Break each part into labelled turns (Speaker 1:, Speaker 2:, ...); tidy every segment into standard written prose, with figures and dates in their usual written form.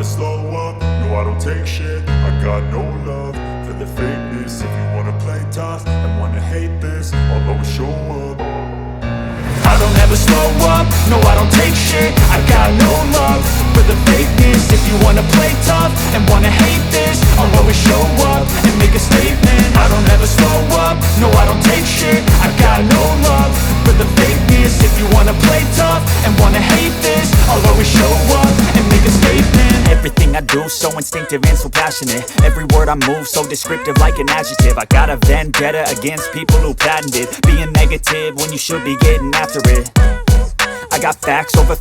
Speaker 1: slow up, no I don't take shit. I got no love for the fakeness. If you wanna play tough and wanna hate this, I'll always show up. I don't ever slow up, no I don't take shit. I got no love for the fakeness. If you wanna play tough and wanna hate this, I'll always show up and make a statement. I don't ever slow up, no I don't take shit. I got no love for the fakeness. If you wanna play tough and wanna hate this, I'll always show up and make a statement.
Speaker 2: Everything I do so instinctive and so passionate. Every word I move so descriptive like an adjective. I got a vendetta against people who patented being negative when you should be getting after it. I got facts over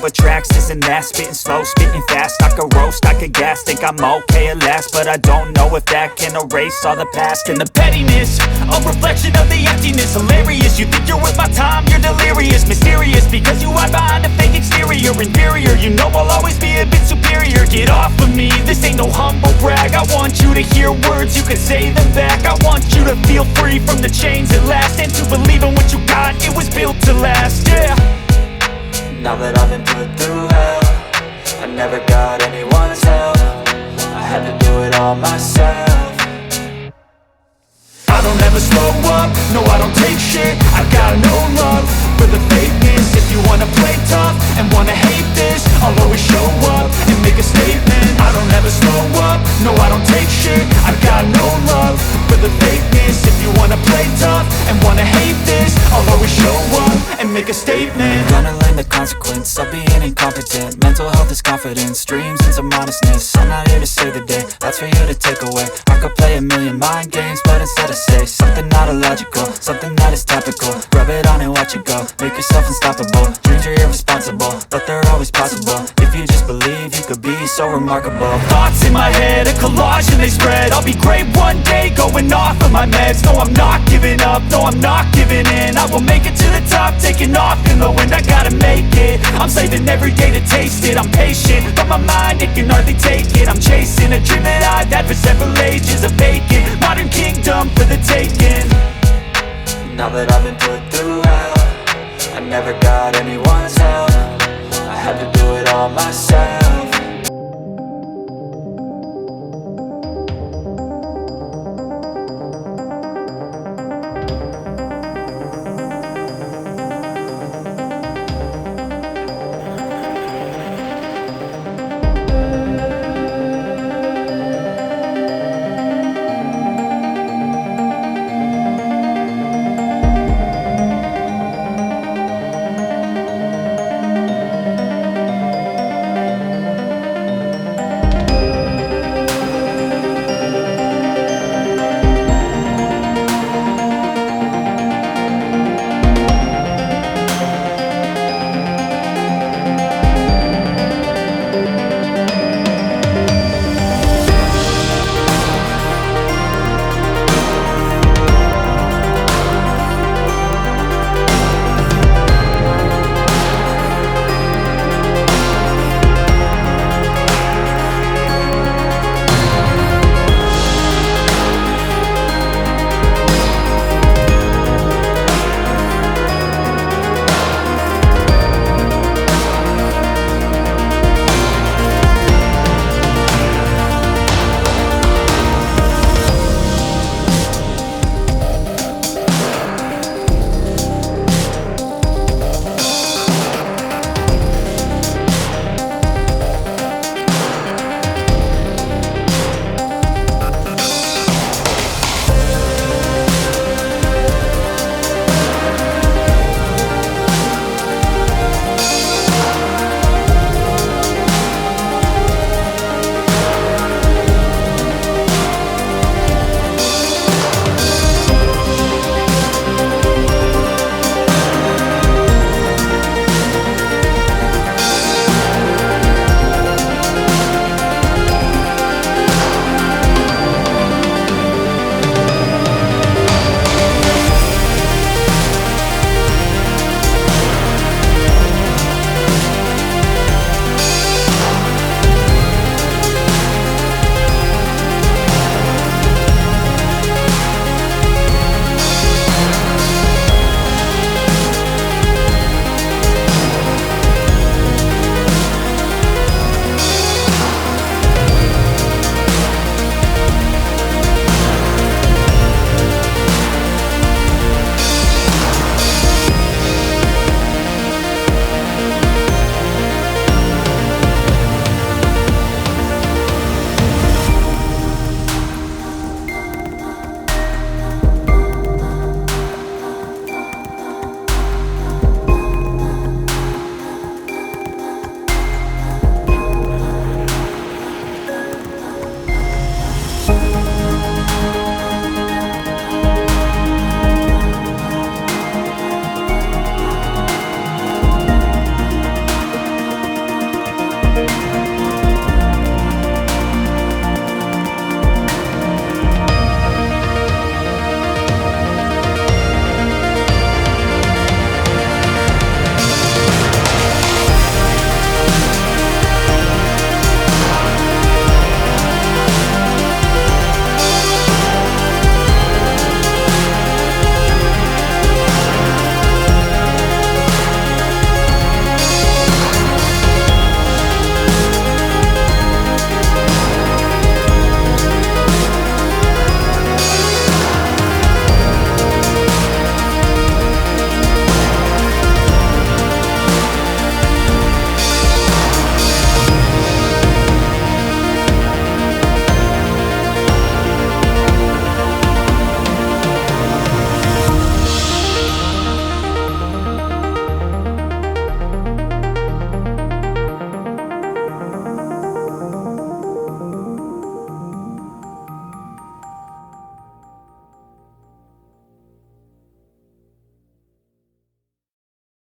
Speaker 2: tracks, this and that. Spitting slow, spitting fast, I could roast, I could gas. Think I'm okay at last, but I don't know if that can erase all the past. And the pettiness, a reflection of the emptiness. Hilarious, you think you're worth my time, you're delirious. Mysterious, because you hide behind a fake exterior. Inferior, you know I'll always be a bit superior. Get off of me, this ain't no humble brag. I want you to hear words, you can say them back. I want you to feel free from the chains at last, and to believe in what you got, it was built to last, yeah.
Speaker 3: Now that I've been put through hell, I never got anyone's help. I had to do it all myself.
Speaker 1: I don't ever slow up, no I don't take shit. I got no love for the fakeness. If you wanna play tough and wanna hate this, I'll always show up and make a statement. I don't ever slow up, no I don't take shit. I got no love for the fakeness. If you wanna play tough and wanna hate this, I'll always show up and make a statement.
Speaker 3: Gonna learn the consequence of being incompetent. Mental health is confidence, dreams and some honestness. I'm not here to save the day, that's for you to take away. I could play a million mind games, but instead I say something not illogical, something that is topical. Rub it on and watch it go, make yourself unstoppable. Dreams are irresponsible, but they're always possible. If you just believe, you could be so remarkable.
Speaker 2: Thoughts in my head, a collage and they spread. I'll be great one day, going off of my meds. No, I'm not giving up, no, I'm not giving in. I will make it to the top, taking off in the wind. I gotta make it, I'm saving every day to taste it. I'm patient, but my mind, it can hardly take it. I'm chasing a dream that I've had for several ages. A vacant, modern kingdom for the taking.
Speaker 3: Now that I've been put through hell, I never got anyone's help. I had to do it all myself.